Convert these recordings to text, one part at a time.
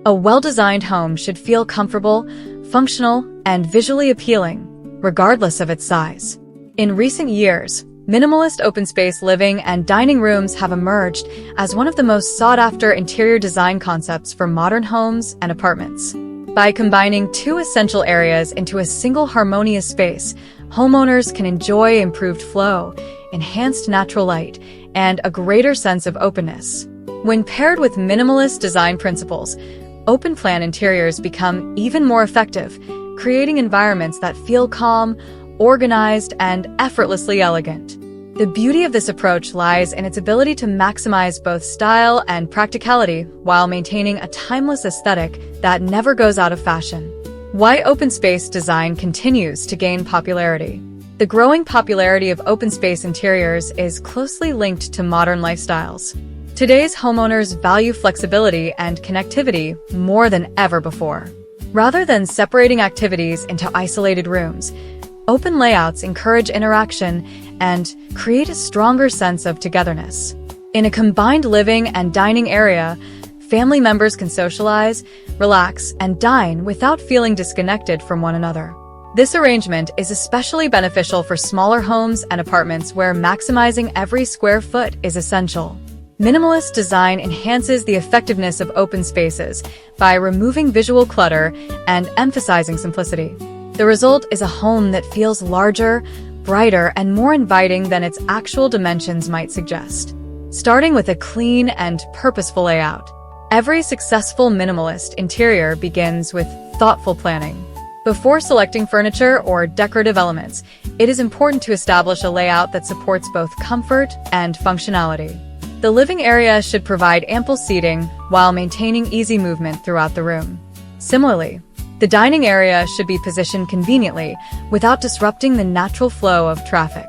A well-designed home should feel comfortable, functional, and visually appealing, regardless of its size. In recent years, minimalist open space living and dining rooms have emerged as one of the most sought-after interior design concepts for modern homes and apartments. By combining two essential areas into a single harmonious space, homeowners can enjoy improved flow, enhanced natural light, and a greater sense of openness. When paired with minimalist design principles, open-plan interiors become even more effective, creating environments that feel calm, organized, and effortlessly elegant. The beauty of this approach lies in its ability to maximize both style and practicality while maintaining a timeless aesthetic that never goes out of fashion. Why open space design continues to gain popularity. The growing popularity of open space interiors is closely linked to modern lifestyles. Today's homeowners value flexibility and connectivity more than ever before. Rather than separating activities into isolated rooms, open layouts encourage interaction and create a stronger sense of togetherness. In a combined living and dining area, family members can socialize, relax, and dine without feeling disconnected from one another. This arrangement is especially beneficial for smaller homes and apartments where maximizing every square foot is essential. Minimalist design enhances the effectiveness of open spaces by removing visual clutter and emphasizing simplicity. The result is a home that feels larger, brighter, and more inviting than its actual dimensions might suggest. Starting with a clean and purposeful layout, every successful minimalist interior begins with thoughtful planning. Before selecting furniture or decorative elements, it is important to establish a layout that supports both comfort and functionality. The living area should provide ample seating while maintaining easy movement throughout the room. Similarly, the dining area should be positioned conveniently without disrupting the natural flow of traffic.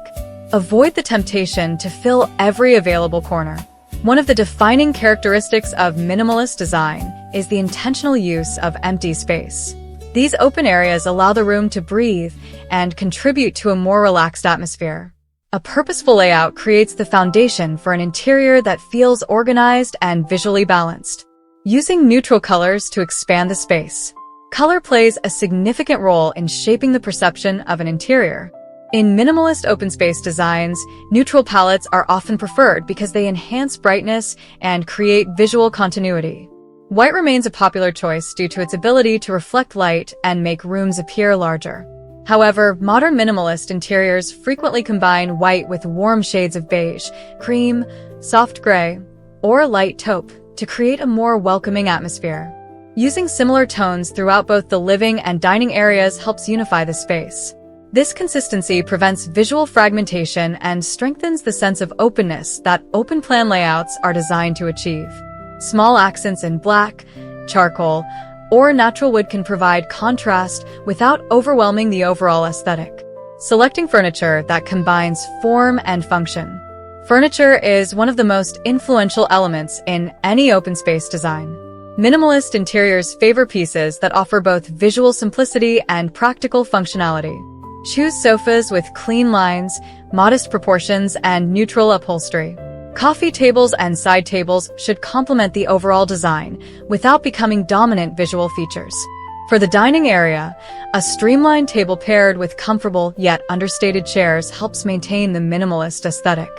Avoid the temptation to fill every available corner. One of the defining characteristics of minimalist design is the intentional use of empty space. These open areas allow the room to breathe and contribute to a more relaxed atmosphere. A purposeful layout creates the foundation for an interior that feels organized and visually balanced. Using neutral colors to expand the space. Color plays a significant role in shaping the perception of an interior. In minimalist open space designs, neutral palettes are often preferred because they enhance brightness and create visual continuity. White remains a popular choice due to its ability to reflect light and make rooms appear larger. However, modern minimalist interiors frequently combine white with warm shades of beige, cream, soft gray, or light taupe to create a more welcoming atmosphere. Using similar tones throughout both the living and dining areas helps unify the space. This consistency prevents visual fragmentation and strengthens the sense of openness that open-plan layouts are designed to achieve. Small accents in black, charcoal, or natural wood can provide contrast without overwhelming the overall aesthetic. Selecting furniture that combines form and function. Furniture is one of the most influential elements in any open space design. Minimalist interiors favor pieces that offer both visual simplicity and practical functionality. Choose sofas with clean lines, modest proportions, and neutral upholstery. Coffee tables and side tables should complement the overall design without becoming dominant visual features. For the dining area, a streamlined table paired with comfortable yet understated chairs helps maintain the minimalist aesthetic.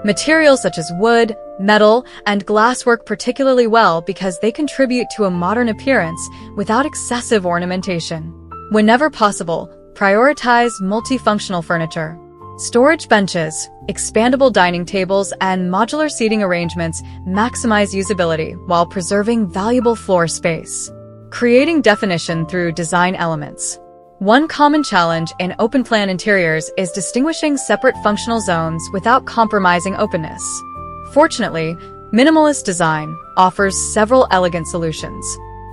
Materials such as wood, metal, and glass work particularly well because they contribute to a modern appearance without excessive ornamentation. Whenever possible, prioritize multifunctional furniture. Storage benches, expandable dining tables, and modular seating arrangements maximize usability while preserving valuable floor space. Creating definition through design elements. One common challenge in open-plan interiors is distinguishing separate functional zones without compromising openness. Fortunately, minimalist design offers several elegant solutions.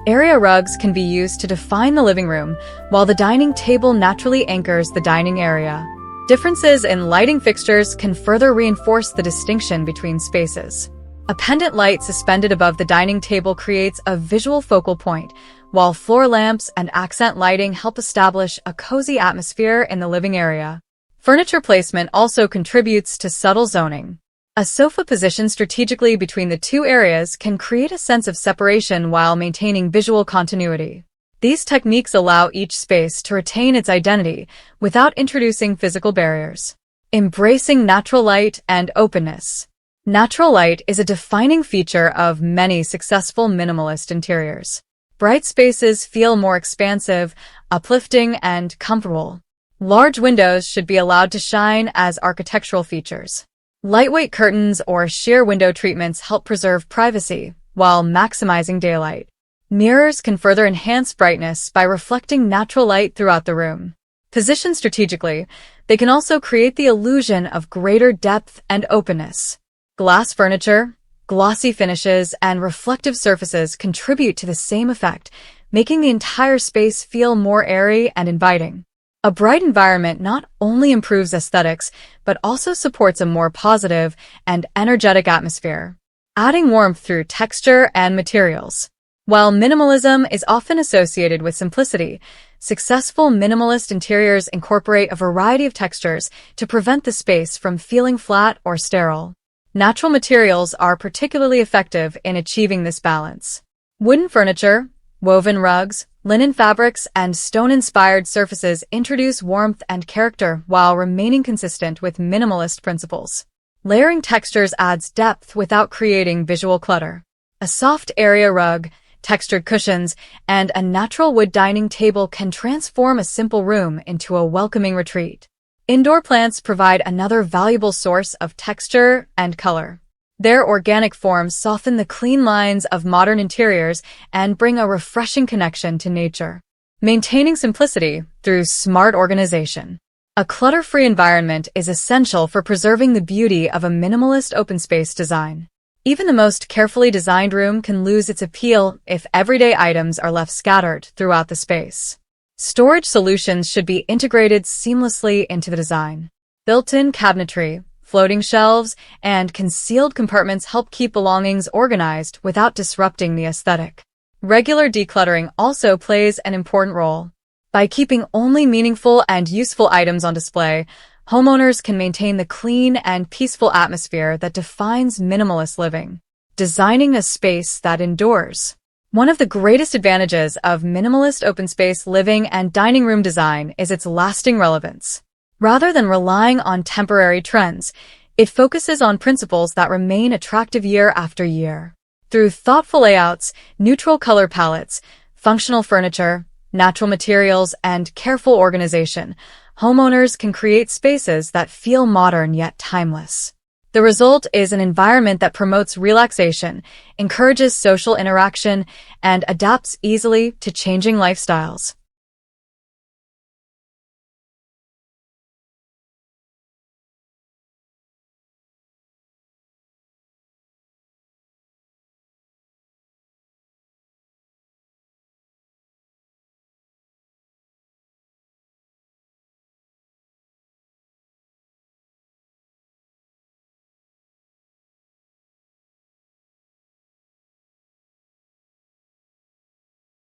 Area rugs can be used to define the living room, while the dining table naturally anchors the dining area. Differences in lighting fixtures can further reinforce the distinction between spaces. A pendant light suspended above the dining table creates a visual focal point, while floor lamps and accent lighting help establish a cozy atmosphere in the living area. Furniture placement also contributes to subtle zoning. A sofa positioned strategically between the two areas can create a sense of separation while maintaining visual continuity. These techniques allow each space to retain its identity without introducing physical barriers. Embracing natural light and openness. Natural light is a defining feature of many successful minimalist interiors. Bright spaces feel more expansive, uplifting, and comfortable. Large windows should be allowed to shine as architectural features. Lightweight curtains or sheer window treatments help preserve privacy while maximizing daylight. Mirrors can further enhance brightness by reflecting natural light throughout the room. Positioned strategically, they can also create the illusion of greater depth and openness. Glass furniture, glossy finishes, and reflective surfaces contribute to the same effect, making the entire space feel more airy and inviting. A bright environment not only improves aesthetics, but also supports a more positive and energetic atmosphere, adding warmth through texture and materials. While minimalism is often associated with simplicity, successful minimalist interiors incorporate a variety of textures to prevent the space from feeling flat or sterile. Natural materials are particularly effective in achieving this balance. Wooden furniture, woven rugs, linen fabrics, and stone-inspired surfaces introduce warmth and character while remaining consistent with minimalist principles. Layering textures adds depth without creating visual clutter. A soft area rug, textured cushions, and a natural wood dining table can transform a simple room into a welcoming retreat. Indoor plants provide another valuable source of texture and color. Their organic forms soften the clean lines of modern interiors and bring a refreshing connection to nature. Maintaining simplicity through smart organization. A clutter-free environment is essential for preserving the beauty of a minimalist open space design. Even the most carefully designed room can lose its appeal if everyday items are left scattered throughout the space. Storage solutions should be integrated seamlessly into the design. Built-in cabinetry, floating shelves, and concealed compartments help keep belongings organized without disrupting the aesthetic. Regular decluttering also plays an important role. By keeping only meaningful and useful items on display, homeowners can maintain the clean and peaceful atmosphere that defines minimalist living. Designing a space that endures. One of the greatest advantages of minimalist open space living and dining room design is its lasting relevance. Rather than relying on temporary trends, it focuses on principles that remain attractive year after year. Through thoughtful layouts, neutral color palettes, functional furniture, natural materials, and careful organization, homeowners can create spaces that feel modern yet timeless. The result is an environment that promotes relaxation, encourages social interaction, and adapts easily to changing lifestyles.